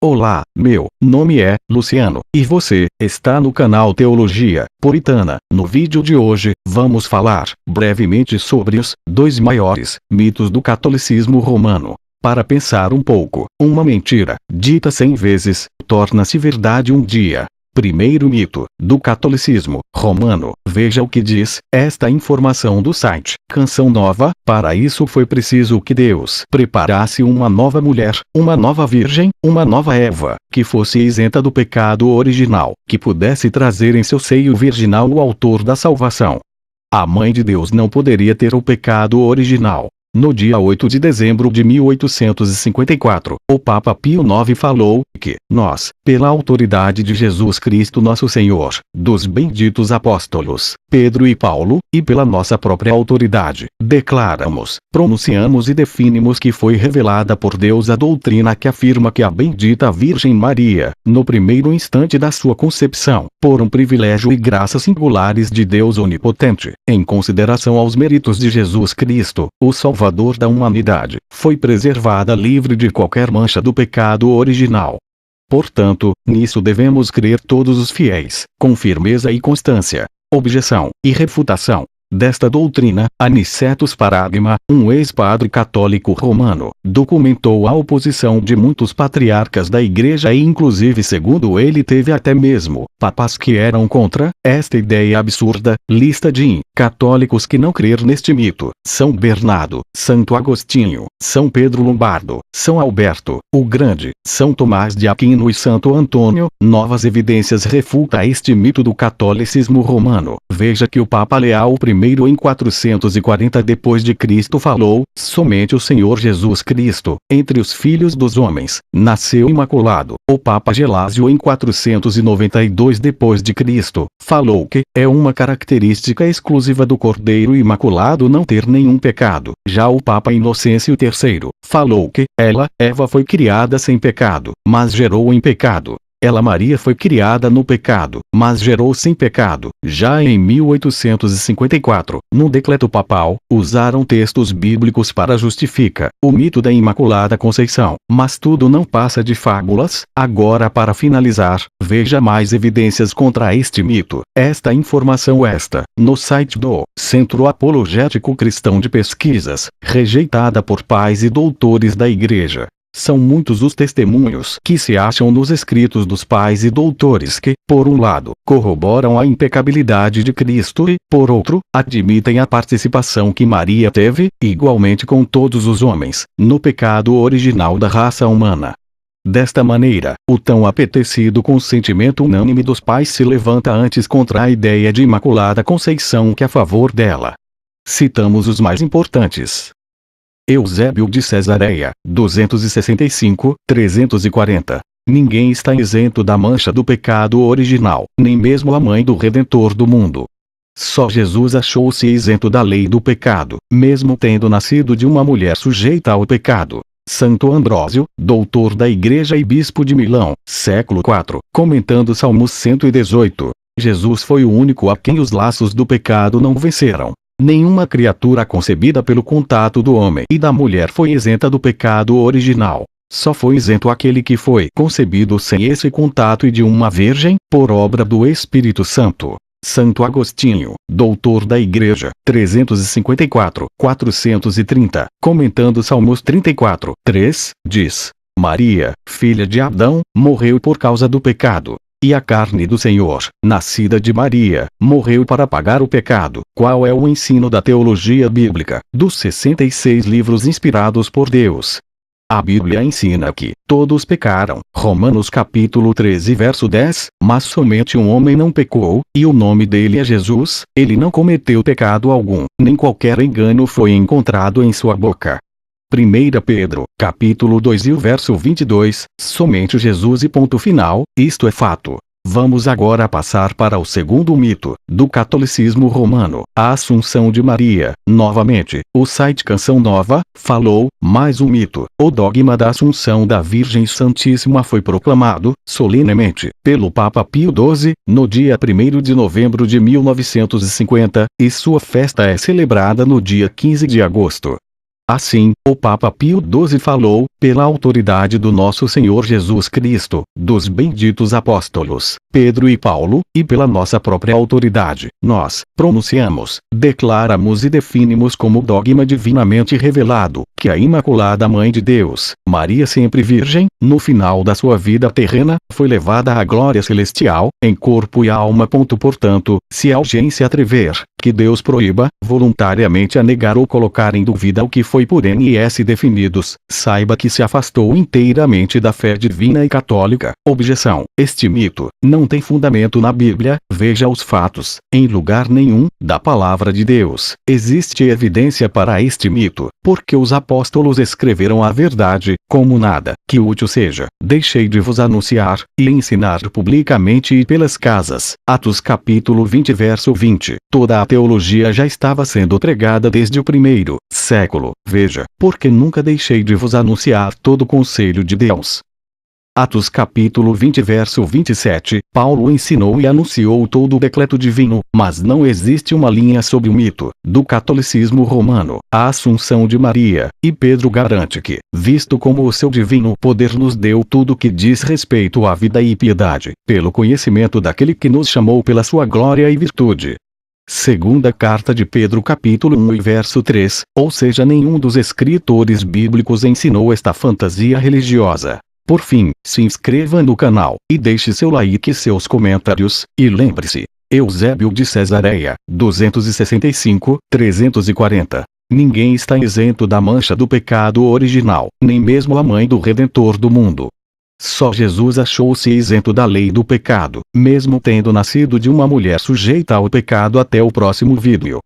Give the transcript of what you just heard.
Olá, meu nome é Luciano, e você está no canal Teologia Puritana. No vídeo de hoje, vamos falar brevemente sobre os dois maiores mitos do catolicismo romano. Para pensar um pouco, uma mentira, dita 100 vezes, torna-se verdade um dia. Primeiro mito, do catolicismo romano. Veja o que diz esta informação do site Canção Nova. Para isso foi preciso que Deus preparasse uma nova mulher, uma nova virgem, uma nova Eva, que fosse isenta do pecado original, que pudesse trazer em seu seio virginal o autor da salvação. A mãe de Deus não poderia ter o pecado original. No dia 8 de dezembro de 1854, o Papa Pio IX falou que nós, pela autoridade de Jesus Cristo nosso Senhor, dos benditos apóstolos, Pedro e Paulo, e pela nossa própria autoridade, declaramos, pronunciamos e definimos que foi revelada por Deus a doutrina que afirma que a bendita Virgem Maria, no primeiro instante da sua concepção, por um privilégio e graça singulares de Deus Onipotente, em consideração aos méritos de Jesus Cristo, o Salvador da humanidade, foi preservada livre de qualquer mancha do pecado original. Portanto, nisso devemos crer todos os fiéis, com firmeza e constância. Objeção e refutação desta doutrina, Anicetus Paragma, um ex-padre católico romano, documentou a oposição de muitos patriarcas da Igreja e inclusive segundo ele teve até mesmo papas que eram contra esta ideia absurda. Lista de católicos que não crer neste mito: São Bernardo, Santo Agostinho, São Pedro Lombardo, São Alberto, o Grande, São Tomás de Aquino e Santo Antônio. Novas evidências refutam este mito do catolicismo romano. Veja que o Papa Leão I em 440 d.C. falou: somente o Senhor Jesus Cristo, entre os filhos dos homens, nasceu imaculado. O Papa Gelásio em 492 d.C. falou que é uma característica exclusiva do Cordeiro Imaculado não ter nenhum pecado. Já o Papa Inocêncio III falou que Eva foi criada sem pecado, mas gerou em pecado. Maria foi criada no pecado, mas gerou sem pecado. Já em 1854, no decreto papal, usaram textos bíblicos para justificar o mito da Imaculada Conceição. Mas tudo não passa de fábulas. Agora, para finalizar, veja mais evidências contra este mito. Esta informação no site do Centro Apologético Cristão de Pesquisas, rejeitada por pais e doutores da Igreja. São muitos os testemunhos que se acham nos escritos dos pais e doutores que, por um lado, corroboram a impecabilidade de Cristo e, por outro, admitem a participação que Maria teve, igualmente com todos os homens, no pecado original da raça humana. Desta maneira, o tão apetecido consentimento unânime dos pais se levanta antes contra a ideia de Imaculada Conceição que a favor dela. Citamos os mais importantes. Eusébio de Cesareia, 265-340. Ninguém está isento da mancha do pecado original, nem mesmo a mãe do Redentor do mundo. Só Jesus achou-se isento da lei do pecado, mesmo tendo nascido de uma mulher sujeita ao pecado. Santo Ambrósio, doutor da Igreja e bispo de Milão, século IV, comentando Salmos 118. Jesus foi o único a quem os laços do pecado não venceram. Nenhuma criatura concebida pelo contato do homem e da mulher foi isenta do pecado original. Só foi isento aquele que foi concebido sem esse contato e de uma virgem, por obra do Espírito Santo. Santo Agostinho, doutor da Igreja, 354-430, comentando Salmos 34:3, diz: Maria, filha de Adão, morreu por causa do pecado. E a carne do Senhor, nascida de Maria, morreu para pagar o pecado. Qual é o ensino da teologia bíblica, dos 66 livros inspirados por Deus? A Bíblia ensina que todos pecaram. Romanos capítulo 13 verso 10, mas somente um homem não pecou, e o nome dele é Jesus. Ele não cometeu pecado algum, nem qualquer engano foi encontrado em sua boca. 1 Pedro, capítulo 2 e o verso 22, somente Jesus e ponto final, isto é fato. Vamos agora passar para o segundo mito, do catolicismo romano, a Assunção de Maria. Novamente, o site Canção Nova, falou, mais um mito. O dogma da Assunção da Virgem Santíssima foi proclamado, solenemente, pelo Papa Pio XII, no dia 1º de novembro de 1950, e sua festa é celebrada no dia 15 de agosto. Assim, o Papa Pio XII falou, pela autoridade do nosso Senhor Jesus Cristo, dos benditos apóstolos, Pedro e Paulo, e pela nossa própria autoridade, nós, pronunciamos, declaramos e definimos como dogma divinamente revelado, que a Imaculada Mãe de Deus, Maria sempre Virgem, no final da sua vida terrena, foi levada à glória celestial, em corpo e alma. Portanto, se alguém se atrever, que Deus proíba, voluntariamente a negar ou colocar em dúvida o que foi por NS definidos, saiba que se afastou inteiramente da fé divina e católica. Objeção: este mito não tem fundamento na Bíblia. Veja os fatos. Em lugar nenhum da palavra de Deus existe evidência para este mito, porque os apóstolos escreveram a verdade, como nada que útil seja, deixei de vos anunciar e ensinar publicamente e pelas casas. Atos capítulo 20 verso 20. Toda a teologia já estava sendo pregada desde o primeiro século. Veja, porque nunca deixei de vos anunciar todo o conselho de Deus. Atos capítulo 20 verso 27, Paulo ensinou e anunciou todo o decreto divino, mas não existe uma linha sobre o mito do catolicismo romano, a Assunção de Maria, e Pedro garante que, visto como o seu divino poder nos deu tudo que diz respeito à vida e piedade, pelo conhecimento daquele que nos chamou pela sua glória e virtude. Segunda carta de Pedro capítulo 1 e verso 3, ou seja, nenhum dos escritores bíblicos ensinou esta fantasia religiosa. Por fim, se inscreva no canal, e deixe seu like e seus comentários, e lembre-se, Eusébio de Cesareia, 265, 340. Ninguém está isento da mancha do pecado original, nem mesmo a mãe do Redentor do mundo. Só Jesus achou-se isento da lei do pecado, mesmo tendo nascido de uma mulher sujeita ao pecado. Até o próximo vídeo.